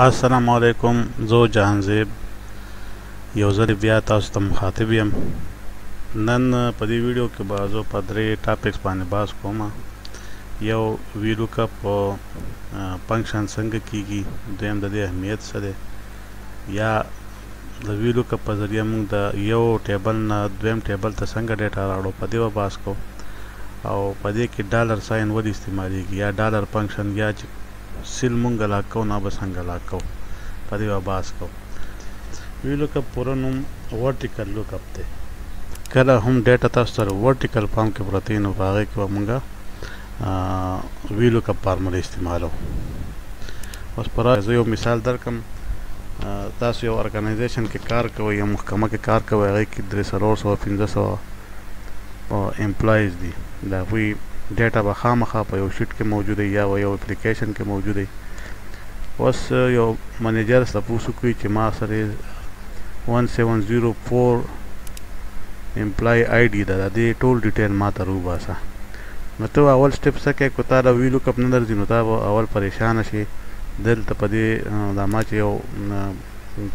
السلام علیکم. زه جهانزیب یو ځل بیا تاسو ته مخاطب یم. نن په دې ویډیو کې به زه په درې ټاپکس باندې بحث کوم. یو ویلوکپ فنکشن څنګه کیږي، دویم د دې اهمیت څه دی، یا د ویلوکپ په ذریعه موږ د یو ټیبل نه دویم ټیبل ته څنګه ډیټا راوړو، په دې به بحث کوو. او په دې کې ډالر ساين ولې استعمالیږي، یا ډالر فنکشن، یا چې سیل مونږ لاک کوو نه به څنګه لاک کوو، په دې به بحث کوو. ویلوکپ پوره نوم ورټیکل لوکپ دی. کله هم ډیټا تاسو سره ورټیکل فارم کې پرته وي نو په هغې کې به مونږ ویلوکپ فارموله استعمالوو. اوس په زه یو مثال درکړم. تاسو یو ارګنایزیشن کې کار کوئ، یا محکمه کې کار کوئ، هغې کې 300-400-500 امپلایز دي. د هغوی ډیټا به خامخا په یو شیټ کې موجود وي یا یو اپلیکیشن کې موجود وي. اوس یو منیجر تپوس وکړي چې ما سره 1704 امپلای آی ډي ده، د دې ټول ډیټیل ما ته راوباسه. نو ته اول سټپ څه کوې؟ که تا د ویلوکپ نه درځي نو تا به اول پریشانه شي. دلته په دې دا ما چې یو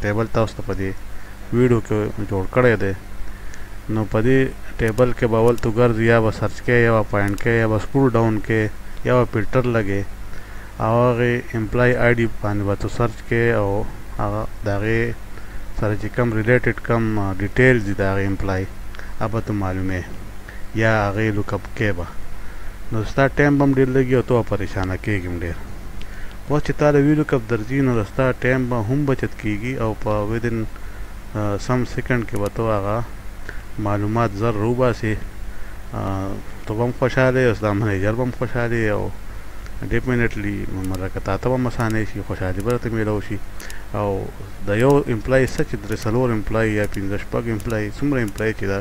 ټیبل تاسو ته په دې ویډیو کې جوړ کړی دی، نو په دې ټیبل کې به اول تو ګرځي، یا به سرچ کې، یا به پوینټ کې، یا به سکرول ډاون کې، یا به فلټر لګې، او هغې امپلای آی ډي باندې به تو سرچ کې، او هغه د هغې سره چې کم ریلیټډ کم ډیټیلز دي د هغې امپلای هغه به تو معلومې، یا هغې لوکپ کې به. نو ستا ټایم به هم ډېر لګي او ته به پریشانه کېږي هم ډېر. اوس چې تا د ویلوکپ درځي نو ستا ټایم به هم بچت کېږي، او په ودن سم سیکنډ کې به تو هغه معلومات زر روباسي. ته به هم خوشحاله یې، ستا منیجر به هم خوشحاله یې، او ډیفینټلی لکه تا ته به هم اسانه شي، خوشحالي به درته میلاو شي. او د یو امپلای څه چې 3-4 امپلای یا 5-6 امپلای، څومره امپلای چې دا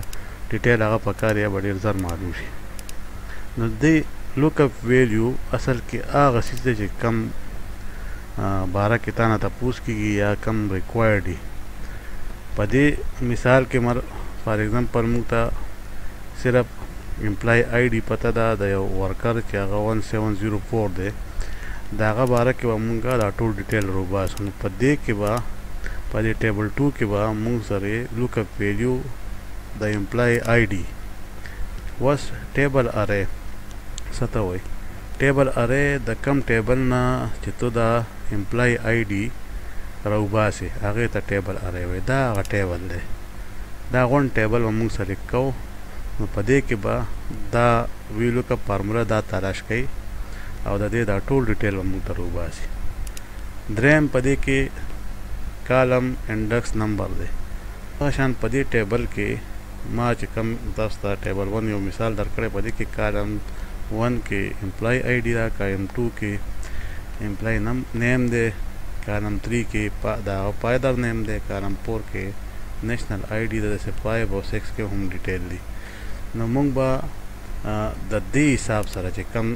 ډیټیل هغه په کار یا به ډېر زر معلوم شي. نو دې لوکپ ویلیو اصل کې هغه څیز دی چې کم باره کې تا نه تپوس کېږي یا کم ریکوایرډ وي. په دې مثال کې فار ایگزامپل موږ ته صرف امپلای آی ډي پته ده د یو ورکر چې هغه 1704 دی، د هغه باره کې به موږ دا ټول ډیټیل روباسو. نو په دې کې به په دې ټیبل 2 کې به موږ سره لوکپ ویلیو د امپلای آی ډي. اوس ټیبل ارې څه ته وایي؟ ټیبل ارې د کم ټیبل نه چې تو د امپلای آی ډي راوباسې هغې ته ټیبل ارې وایي. دا هغه ټیبل دی، دا غونډ ټیبل به موږ سلیکټ کوو. نو په دې کې به دا ویلوکپ فارموله دا تلاش کوي، او د دې دا ټول ډیټیل به موږ ته راوباسي. دریم په دې کې کالم انډکس نمبر دی. هغه شان په دې ټیبل کې ما چې کوم تاسو ته ټیبل 1 یو مثال درکړی، په دې کې کالم 1 کې امپلای آی ډي ده، کالم 2 کې امپلای نیم دی، کالم 3 کې دا پایدار نیم دی، کالم 4 کې نیشنل آی ډي ده، داسې 5 او 6 کې هم ډیټیل دی. نو موږ به د دې حساب سره چې کم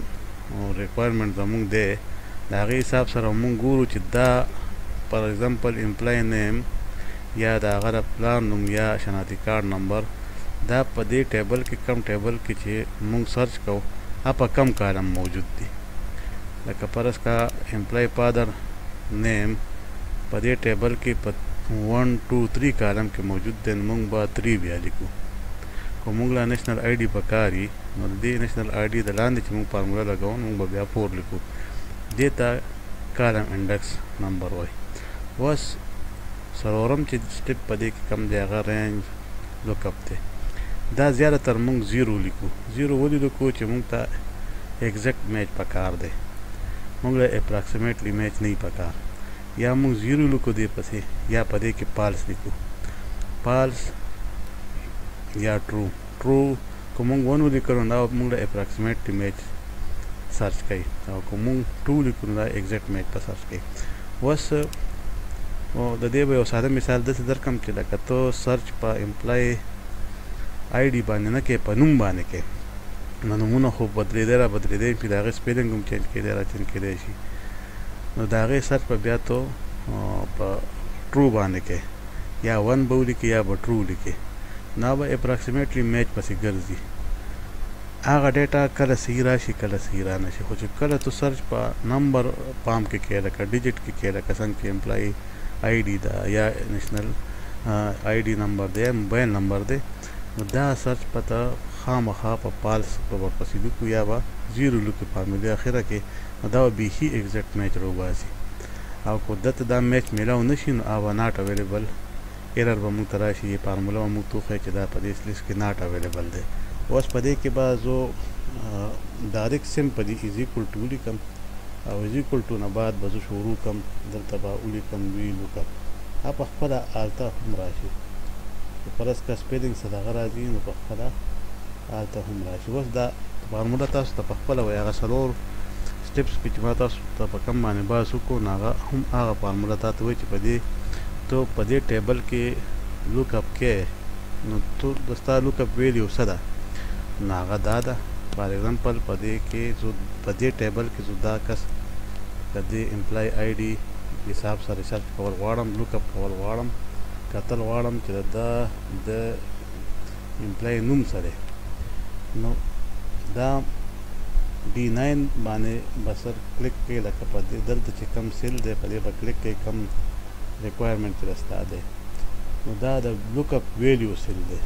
ریکوایرمنټ زموږ دی د هغې حساب سره موږ ګورو چې دا فار ایگزامپل امپلای نیم یا د هغه د پلان نوم یا شناختی کارډ نمبر دا په دې ټیبل کې کم ټیبل کې چې موږ سرچ کوو هغه په کم کالم موجود دی. لکه فرض کا امپلای فادر نیم په دې ټیبل کې په 1 2 3 کالم کې موجود دی، موږ به 3 بیا لیکو. که موږ لا نیشنل آی ډي پکار وي نو د دې نیشنل آی ډي د لاندې چې موږ فارموله لګوو موږ به بیا 4 لیکو. دې ته کالم انډکس نمبر وایي. اوس څلورم چې سټپ په دې کې کم دی هغه رینج لوکپ دی. دا زیاتره موږ 0 لیکو. 0 ولې لیکو؟ چې موږ ته ایگزیکټ میچ پکار دی، موږ له اپراکسیمیټلی میچ نه پکار. یا موږ 0 لیکو دې پسې، یا په دې کې پالس لیکو. پالس یا ټرو. ټرو که موږ 1 ولیکلو نو موږ له اپراکسیمیټلی میچ سرچ کوي، او که موږ 2 لیکو نو دا ایگزیکټ میچ په سرچ کوي. اوس د دې به یو ساده مثال داسې درکړم چې لکه ته سرچ په امپلای آی ډي باندې نه کوې، په نوم باندې کوې. نو نومونه خو بدلېدی را بدلېدی شي، د هغې سپیلنګ هم چینج کېدی را چینج کېدی شي. نو د هغې سرچ به بیا تو په ټرو باندې کوې، یا 1 به ولیکې یا به ټرو ولیکې. نو به اپراکسیمیټلی میچ پسې ګرځي. هغه ډیټا کله صحیح راشي کله صحیح را نشي خو چې کله تو سرچ په نمبر پام کې کې لکه ډیجیټ کې کې لکه څنګه چې امپلای آی ډي دا یا نیشنل آی ډي نمبر دی موبایل نمبر دی نو دا سرچ پته خامخا په پالس په ورپسې لیکو یا به زیرو لیکو په عملي اخره کې نو دا به بیخي ایگزیکټ میچ روباسي او که دته دا میچ میلاو نشي نو هغه ناټ اویلیبل ایرر به موږ ته راشي فارموله به موږ ته وښایي چې دا په دې لیست کې ناټ اویلیبل دی اوس په دې کې به زه ډایرکټ سمپلي از ایکول ټو ولیکم او از ایکول ټو نه بعد به زه شروع کړم دلته به ولیکم وی لوکپ هغه په خپله هلته هم راشي فرض که سپیلنګ څه دغه راځي نو په خپله هلته هم راشي اوس دا فارموله تاسو ته په خپله وایي هغه څلور سټپس کې چې ما تاسو ته په کم باندې بحث وکړو نو هغه هم هغه فارموله تا ته وایي چې په دې ټیبل کې لوکپ کې نو تو د ستا لوکپ ویلیو څه ده نو هغه دا ده فار ایگزامپل په دې کې په دې ټیبل کې زه دا کس د دې امپلای آی ډي حساب سره ریسرچ کول غواړم لوکپ کول غواړم کتل غواړم چې د امپلای نوم سره نو دا D9 باندې بسر کلیک کوي لکه په دې دلته چې کم سیل دی په دې به کلیک کوي کم ریکوایرمنټ چې رستا دی نو دا د لوکپ ویلیو سیل دی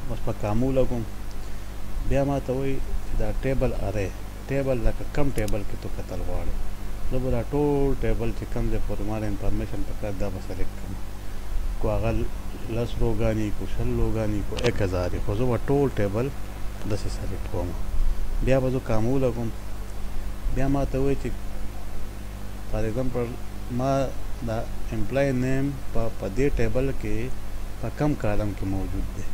اوس په کامو لګوم بیا ما ته وایي چې دا ټیبل ارې ټیبل لکه کم ټیبل کې تو کتل غواړې زه به دا ټول ټیبل چې کم دی پورې ماله انفارمیشن پکار دا به سلیکټ کړم کو هغه 10 روګاني کو 100 روګاني کو 1000 خو زه به ټول ټیبل داسې سلیکټ کوم بیا به زه کامو لګوم بیا ما ته وایي چې فار ایگزامپل ما دا امپلای نیم په دې ټیبل کې په کم کالم کې موجود دی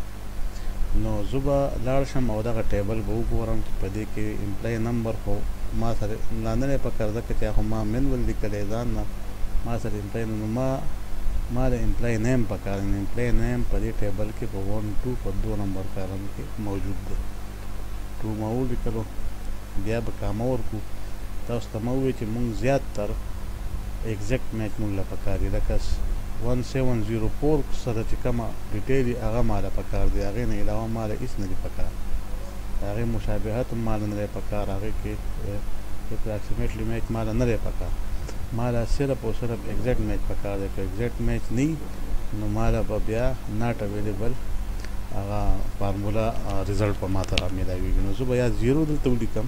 نو زه به لاړ شم او دغه ټیبل به وګورم چې په دې کې امپلای نمبر خو ما سره لاندې پکار ده چې خو ما منول لیکلی ځان نه ما سره امپلای نو ما د امپلای نیم پکار دی امپلای نیم په دې ټیبل کې په 1 2 په 2 نمبر کالم کې موجود دی ټو ما ولیکلو بیا به کامه ورکړو تاسو ته ما ووایي چې موږ زیات تر ایگزیکټ میچ موږ له پکار دی لکه 1704 سره چې کومه ډیټیل یې هغه ماله پکار دی هغې نه علاوه ماله هېڅ نه دي پکار د هغې مشابهت هم ماله نه دی پکار هغې کې اپراکسیمیټلی میچ ماله نه دی پکار ماله صرف او صرف ایگزیکټ میچ پکار دی که ایگزیکټ میچ نه نو ماله به بیا ناټ اویلیبل هغه فارموله ریزلټ په ما ته رامیلاویږي نو زه به یا زیرو دلته ولیکم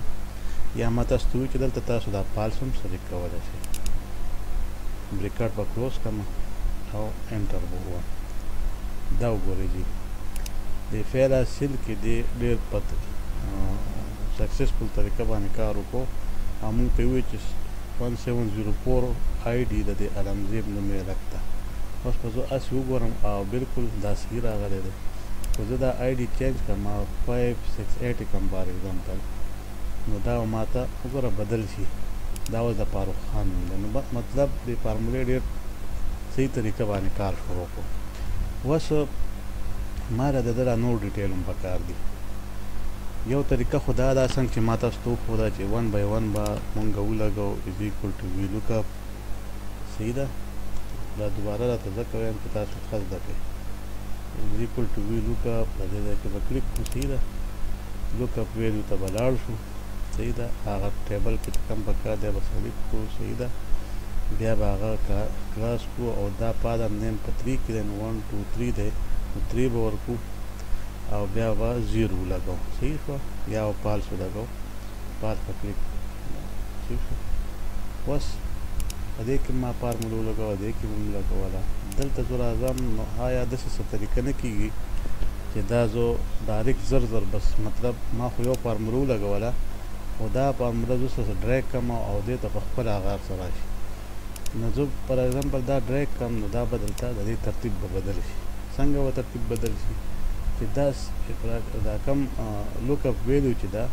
یا ما تاسو ته وایي چې دلته تاسو دا پالس هم سلیکټ کولی شئ بریکټ به کلوز کړم او انټر به ووایم دا وګورئ جي د فعله سیل کې ډېر سکسسفل طریقه باندې کار وکړو او موږ ته ووایي چې 1704 آی ډي د دې علمزیب نوم یې لک ده اوس به زه هسې وګورم او بلکل دا صحیح راغلی دی خو زه دا آی ډي چینج کړم 568 کړم فار ایگزامپل نو دا به ما ته وګوره بدل شي دا اوس د فاروق خان نوم دی نو مطلب د فارمولې ډېر صحیح طریقه باندې کار شروع کړو اوس ما له د ده نور ډیټیل هم پکار دي یو طریقه خو دا ده څنګه چې ما تاسو ته وښوده چې 1 by 1 به مونږ ولګو از ایکول ټو وی لوکپ صحیح ده دا دوباره راته زه کویم چې تاسو ښه زده کړئ از ایکول ټو وی لوکپ په دې ځای کې به کلیک کړو صحیح ده لوکپ ویلیو ته به لاړ شو صحیح ده هغه ټیبل کې چې کوم پکار دی به سلیکټ کړو صحیح ده بیا به هغه کلاس کړو او دا پادر نیم په 3 کې دی نو 1 2 3 دی نو 3 به ورکړو او بیا به 0 لګو صحیح شو یا پالس لګو پالس په کلیک صحیح شو اوس په دې کې ما فارموله ولګوه دې کې هم لګوله دلته زه راځم نو آیا داسې څه طریقه نه کېږي چې دا زه ډایرکټ زر بس مطلب ما خو یو فارموله ولګوله خو دا فارموله زه څه ډریګ کړم او دې ته په خپله هغه هر څه راشي نو زه پر ایگزامپل دا ډریګ کړم نو دا به دلته د دې ترتیب به بدل شي څنګه به ترتیب بدل شي چې دا کم لوکپ ویلیو چې ده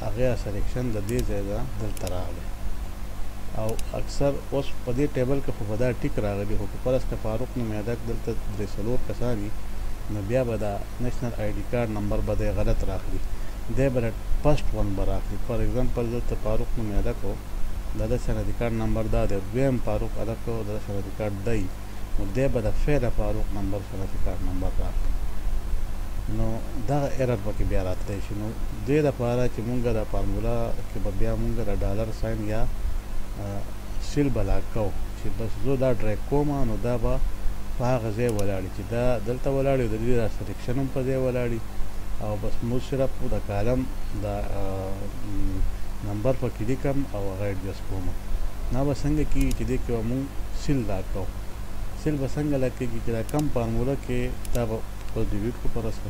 هغه سلیکشن د دې ځای ده دلته راغلی او اکثر اوس په دې ټیبل کې خو به دا ټیک راغلی خو که فرض که فاروق نوم یادک دلته 3 کسان وي نو بیا به دا نیشنل آی ډي کارډ نمبر به دی غلط راخلي دی به فرسټ ون به راخلي فار ایگزامپل دلته فاروق نوم یادک و د ده شناختی کارډ نمبر دا دی دویم فاروق هلک و د ده شناختی کارډ دی نو دی به د فعل فاروق نمبر شناختی کارډ نمبر راخلي نو دغه ایرر پکې بیا راتلی شي. نو دې دپاره چې مونږ دا فارمولا کې به بیا مونږ د ډالر ساین یا سیل به لاک کوو چې بس زه دا ډرایګ کوم نو دا به په هغه ځای ولاړي چې دا دلته ولاړي د دې را سلیکشن هم په ځای ولاړي او بس موږ صرف د کالم د نمبر پکې لیکم او هغه ایډجسټ کوم. نه به څنګه کېږي چې دې کې به مونږ سیل لاک کوو. سیل به څنګه لاک کېږي چې دا کم فارموله کې دا به په ډیلیټ کو پر اسه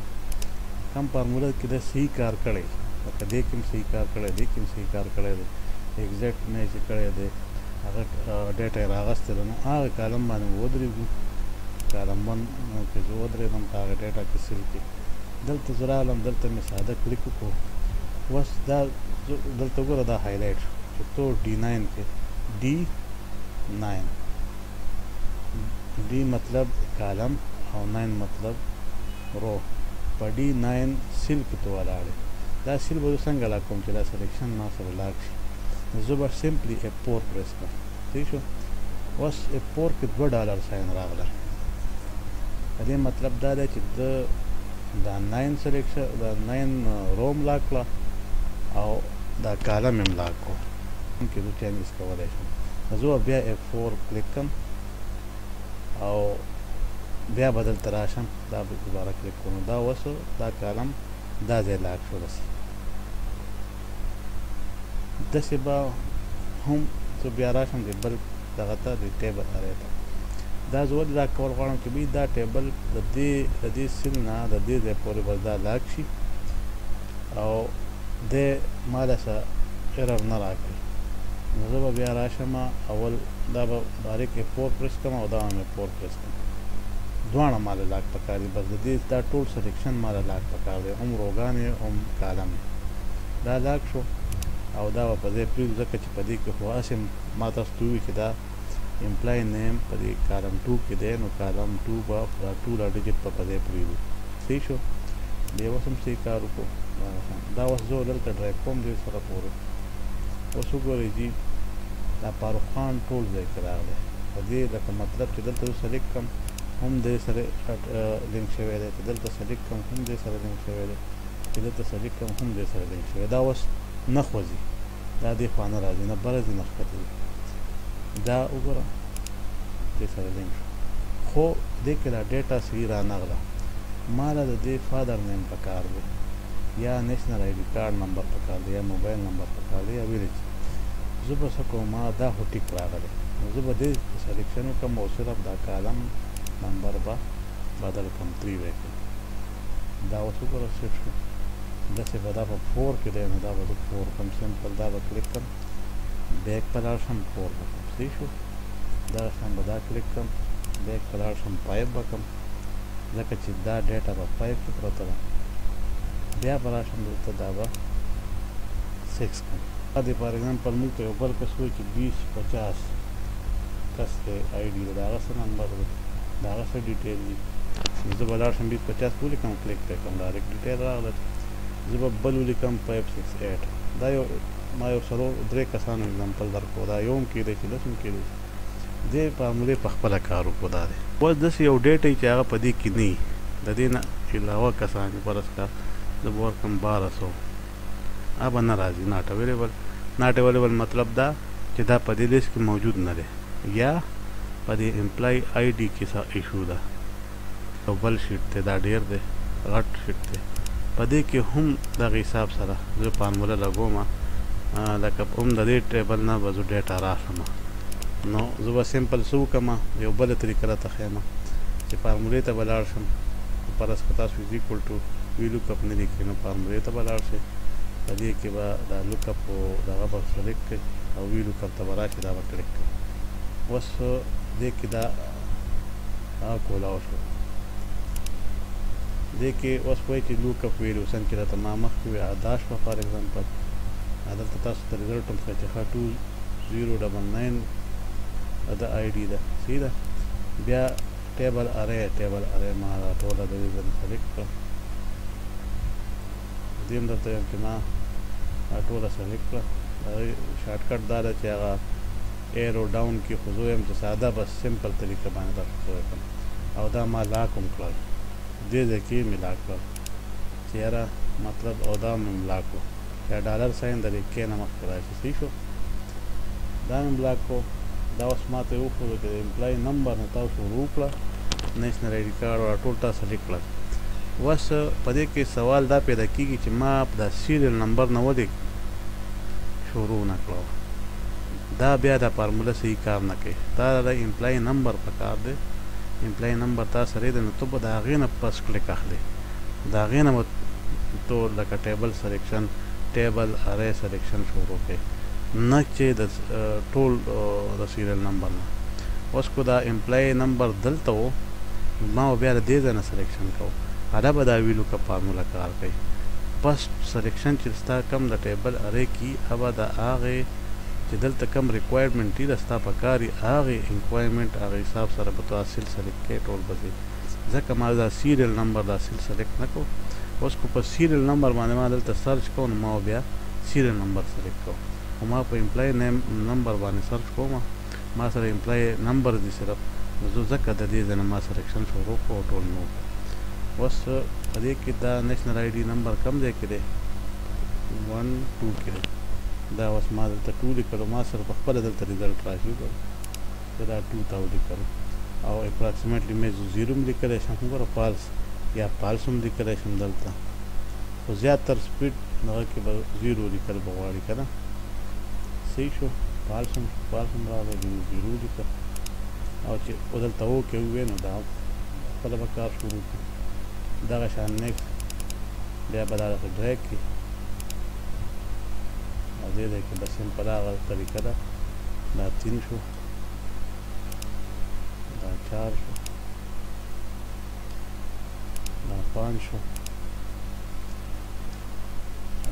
کم فارموله کې دا صحیح کار کړی لکه دې کې هم صحیح کار کړی دې کې هم صحیح کار کړی دی ایگزیکټ میچ کړی دی هغه ډیټا یې راغستی ده نو هغه کالم باندې ودرېږو کالم 1 کې زه ودرېدم په هغه ډیټا کې سیل کې دلته زه راغلم دلته مې ساده کلیک وکړو اوس دا دلته ګوره دا هایلایټ شو چې تو D9 کې D9 D مطلب کالم او 9 مطلب رو په D9 سیل کې تو ولاړې دا سیل به زه څنګه لاک کوم چې دا سلیکشن ما سره لاک شي نو زه به سمپلی F4 پریس کړم ٹھیک شو. اوس F4 کې $2 ساین راغله په دې مطلب دا دی چې دا 9 سلیکشن دا 9 روم لاک کړه او دا کالم هم لاک کړو کې زه چینجز کولی شم. زه بیا F4 کلیک کړم او بیا به دلته راشم دا به دوباره کلیک کوم دا اوس دا کالم دا ځای لاک شو داسې داسې به هم زه بیا راشم د بل دغه ته د ټیبل ارې ته دا زه ولې دا کول غواړم چې بی دا ټیبل د دې سیل نه د دې ځای پورې بس دا لاک شي او دی ما داسې ایرر نه راکړي نو زه به بیا راشم اول دا به ډایرکټ F4 پریس کړم او دا هم F4 پریس کړم دواړه ماله لاک پکار دي بس د دې دا ټول سلیکشن ماله لاک پکار دی هم روګان هم کالم دا لاک شو او دا به په ځای پرېږدو ځکه چې په دې کې خو هسې ما تاسو ته ووایي چې دا امپلای نیم په دې کالم 2 کې دی نو کالم 2 به دا ټول ډیجټ به په ځای پرېږدو صحیح شو. دې اوس هم صحیح کار وکړو دا اوس زه دلته ډرایو کوم دې سره پورې اوس وګورئ جي دا فاروق خان ټول ځای کې راغلی په دې لکه مطلب چې دلته زه سلیکټ کړم هم دې سره لینک شوی دی چې دلته سلیکټ کړم هم دې سره لینک شوی دی چې دلته سلیکټ کړم هم دې سره لینک شوی دا اوس نه خوځي دا دې خوا نه راځي نه بره ځي نه ښکته ځي دا وګوره دې سره لینک شو خو دې کې دا ډیټا صحیح رانغله ما له د دې فادر نیم پکار دی یا نیشنل آی ډي کارډ نمبر پکار دی یا موبایل نمبر پکار دی یا ویلیج زه به څه کوم دا خو ټیک راغلی نو زه به دې سلیکشن وکړم او صرف دا کالم نمبر به بدل کړم 3 به کړم دا اوس وګوره سیټ شو داسې به دا په 4 کې دی نو دا به زه 4 کړم سمپل دا به کلیک کړم بیک په لاړ شم 4 به کړم صحیح شو دغه شان به دا کلیک کړم بیک په لاړ شم 5 به کړم ځکه چې دا ډیټا به 5 کې پرته ده بیا به راشم دلته دا به 6 کړم دا دی فار ایگزامپل موږ ته یو بل کس وایي چې 2050 کس دی آی ډي ده د هغه څه نمبر دی د هغه څه ډیټیل دي نو زه به لاړ شم 2050 ولیکم کلیک پرې کړم ډایرکټ ډیټیل راغله زه به بل ولیکم 568 دا یو ما یو څلور 3 کسانو اگزامپل درکړو دا یو هم کېدی شي 10 هم کېدی شي دې فارمولې په خپله کار وکړو دا دی اوس داسې یو ډیټ وي چې هغه په دې کې نه وي د دې نه علاوه کسان چې فرض کړه زه به ورکړم 1200 هغه به نه راځي ناټ اویلیبل مطلب دا چې دا په دې لیست کې موجود نه دی یا په دې امپلای آی ډي کې څه ایشو ده یو بل شیټ دی دا ډېر دی غټ شیټ دی په دې کې هم دغه حساب سره زه فارموله لګوم لکه هم د دې ټیبل نه به زه ډیټا راخلم نو زه به سمپل څه وکړم یو بله طریقه راته ښیم چې فارمولې ته به لاړ شم فرض که تاسو از ایکول ټو وی لوک اپ نه لیکئ نو فارمولې ته به لاړ شئ په دې کې به دا لوک اپ دغه به سلیکټ کړئ او وی لوک اپ ته به راشئ دا به کلیک کړئ اوس دې کې دا کولاو شو دې کې اوس وایي چې لوک اپ ویلو څنګه چې راته ما مخکې وي دا شوه فار ایگزامپل دلته تاسو ته ریزلټ هم ښایي چې ښه 2099 د آی ډي ده صحیح ده بیا ټیبل ارې ما دا ټوله د دې ځای سلیکټ کړه دې هم درته وایم چې ما دا ټوله سلیکټ کړه شارټکټ دا ده چې هغه ایرو ډاون کې خو زه وایم چې ساده بس سمپل طریقه باندې تاسو وکړم او دا ما لاک هم کړل دې ځای کې مې لاک کړل چې یاره مطلب او دا مې املا کړو یا ډالر ساین د کې نه مخکې راشي صحیح شو دا مې املا کړو دا اوس ماته وښوده چې د امپلای نمبر نه تاسو شروع کړه نیشنل آی ډي کارډ ولا ټول تاسو لیک کړل اوس په دې کې سوال دا پیدا کېږي چې ما د سیریل نمبر نه ولې شروع نه کړو دا بیا د فارموله صحیح کار نه کوي دا د امپلای نمبر پکار دی امپلای نمبر تا سره دی نو ته به د هغې نه پس کلیک اخلي د هغې نه به تو لکه ټیبل سلیکشن ټیبل ارې سلیکشن شروع کوي نه چې د ټول د سیریل نمبر نه اوس کو دا امپلای نمبر دلته و ما بیا د دې ځای نه سلیکشن کوو هغه به دا ویلو که فارموله کار کوي فسټ سلیکشن چې ستا کم د ټیبل ارې کې هغه د هغې چې دلته کم ریکوایرمنټ دي د ستا په کار یې هغې انکوایرمنټ هغه حساب سره به تو اصل سلیکټ کوې ټول به ځي ځکه ما دا سیریل نمبر د اصل سلیکټ نه کوو اوس کو په سیریل نمبر باندې ما دلته سرچ کوو نو ما بیا سیریل نمبر سلیکټ کوو خو ما په امپلای نمبر باندې سرچ کوم ما سره امپلای نمبر دي صرف نو زه ځکه د دې ځای نه ما سلیکشن شروع کوو ټول نو اوس په دې کې دا نیشنل آی ډي نمبر کم ځای کې دی 1 2 کې دی دا اوس ما دلته 2 لیکلو ما سره په خپله دلته ریزلټ راشي زه دا 2 ته ولیکلو او اپراکسیمیټلی مې 0 هم لیکلی شم ګوره فالس یا فالس هم لیکلی شم دلته خو زیاتر سپیډ دغه کې به 0 لیکل به غواړي که نه صحیح شو فالس هم راغلی 0 لیکل او چې دلته اوکې وویې نو دا خپله به کار شروع کړي دغه شان نیکسټ بیا به دا دغه ډریګ کړي او دې ځای کې به سمپل هغه طریقه ده دا 3 شو دا 4 شو دا 5 شو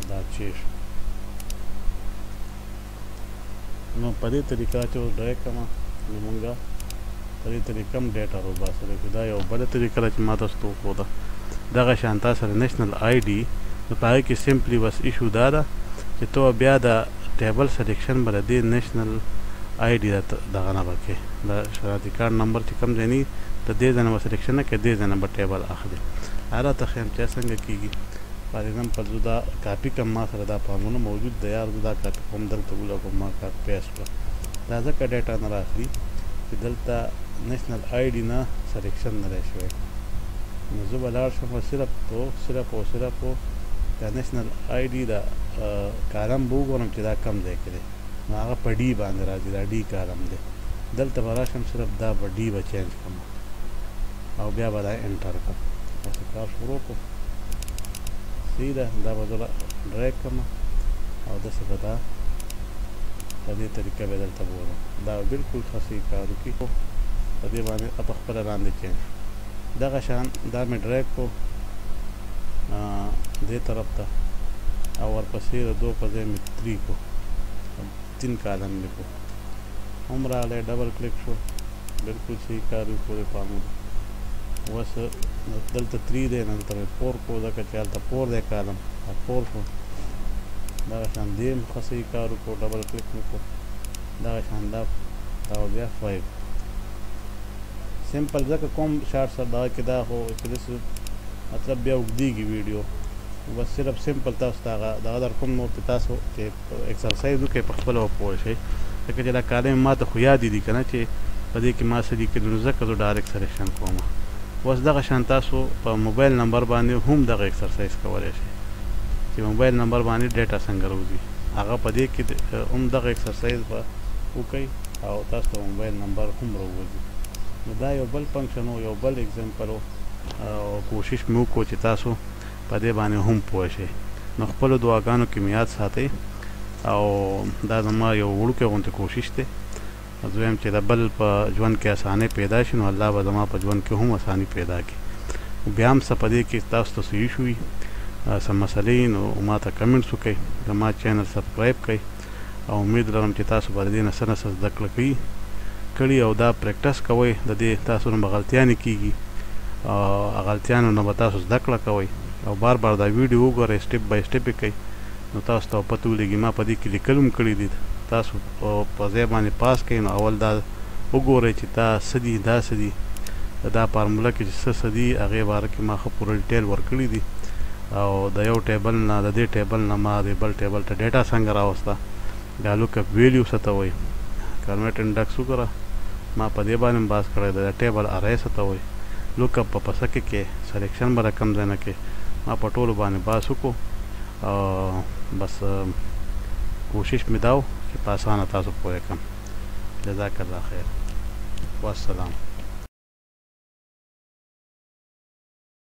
دا 6 شو نو په دې طریقه چې اوس ډریګ کړم نو مونږ په دې طریقه هم ډیټا روباسو دا یو بله طریقه ده چې ما تاسو ته وښوده دغه شان تا سره نیشنل آی ډي نو په هغې کې سمپلی بس ایشو دا ده چې تو بیا د ټیبل سلیکشن به د دې نیشنل آی ډي دغه نه به کوې د شناختي کارډ نمبر چې کوم ځای نه د دې ځای نه به سلیکشن نه کوې دې ځای نه به ټیبل اخلي هغه راته ښیم چې څنګه کېږي فار ایگزامپل زه دا کاپي کړم ما سره دا فارمونه موجود دی یار زه دا کاپي کوم دلته ولګوم ما کاپي پیسټ کړه دا ځکه ډیټا نه راخلي چې دلته نیشنل آی ډي نه سلیکشن نه دی شوی نو زه به لاړ شم صرف دا نیشنل آی ډي د کالم به وګورم چې دا کم ځای کې دی نو هغه په ډي باندې راځي دا ډي کالم دی دلته به راشم صرف دا به ډي به چینج کړم او بیا به دا انټر کړم داسې کار شروع کړو صحیح ده دا به زه ډریګ کړم او داسې به دا په دې طریقه به دلته بولم دا بلکل ښه صحیح کار وکړي په دې باندې په خپله لاندې چینج دغه شان دا مې ډریګ کړو دې طرف ته او ورپسې د 2 په ځای مې 3 کړو 3 کالم مې کړو هم راغلی ډبل کلیک شو بلکل صحیح کار وکړو د فارموله اوس دلته 3 دی نه دلته مې 4 کړو ځکه چې هلته 4 دی کالم 4 شو دغه شان دې هم ښه صحیح کار وکړو ډبل کلیک مې کړو دغه شان دا بیا 5 سمپل ځکه کوم شارټ سره دغه کې دا خو چې داسې مطلب بیا اوږدېږي ویډیو بس صرف سمپل تاسو ته هغه دغه در کوم نو چې تاسو چې ایکسرسایز وکړئ په خپله به پوه شئ ځکه چې دا کالم ما ته خو یادې دي که نه چې په دې کې ما څه لیکلي نو ځکه زه ډایرکټ سلیکشن کوم اوس دغه شان تاسو په موبایل نمبر باندې هم دغه ایکسرسایز کولی شئ چې موبایل نمبر باندې ډیټا څنګه راوځي هغه په دې کې هم دغه ایکسرسایز به وکئ او تاسو ته موبایل نمبر هم راوځي نو دا یو بل فنکشن و یو بل اگزامپل و او کوشش مې وکړو چې تاسو په دې باندې هم پوه شئ نو خپلو دعاګانو کې مې یاد ساتئ او دا زما یو وړوکی غوندې کوشش دی زه وایم چې د بل په ژوند کې اسانۍ پیدا شي نو الله به زما په ژوند کې هم اساني پیدا کړي بیا هم څه په دې کې تاسو ته څه ایشو وي څه مسلې نو ما ته کمنټس وکړئ زما چینل سبسکرایب کړئ او امید لرم چې تاسو به د دې نه څه نه څه زده کړي او دا پریکټس کوئ د دې تاسو نه به غلطیا نه کېږي غلطیانو نه به تاسو زده کړه کوئ او بار بار دا ویډیو وګورئ سټپ بای سټپ یې کوئ نو تاسو ته پته ولګي ما په دې کې لیکل هم کړي دي تاسو په ځای باندې پاس کوئ نو اول دا وګورئ چې دا څه دي دا څه دي دا فارموله کې چې څه دي هغې باره کې ما ښه پوره ډیټیل ورکړي دي او د یو ټیبل نه د دې ټیبل نه ما د بل ټیبل ته ډیټا څنګه راوسته دا لوک اپ ویلیو څه ته وایي کارمټ انډکس وګوره ما په دې باندې باز کړی د ټیبل ارې څه ته وایي لوک اپ په پسه کې سلیکشن به رقم ځای نه کې ما په ټولو باندې باز وکړو او بس کوشش مې دا و چې په اسانه تاسو پوه کړم جزاک الله خیر والسلام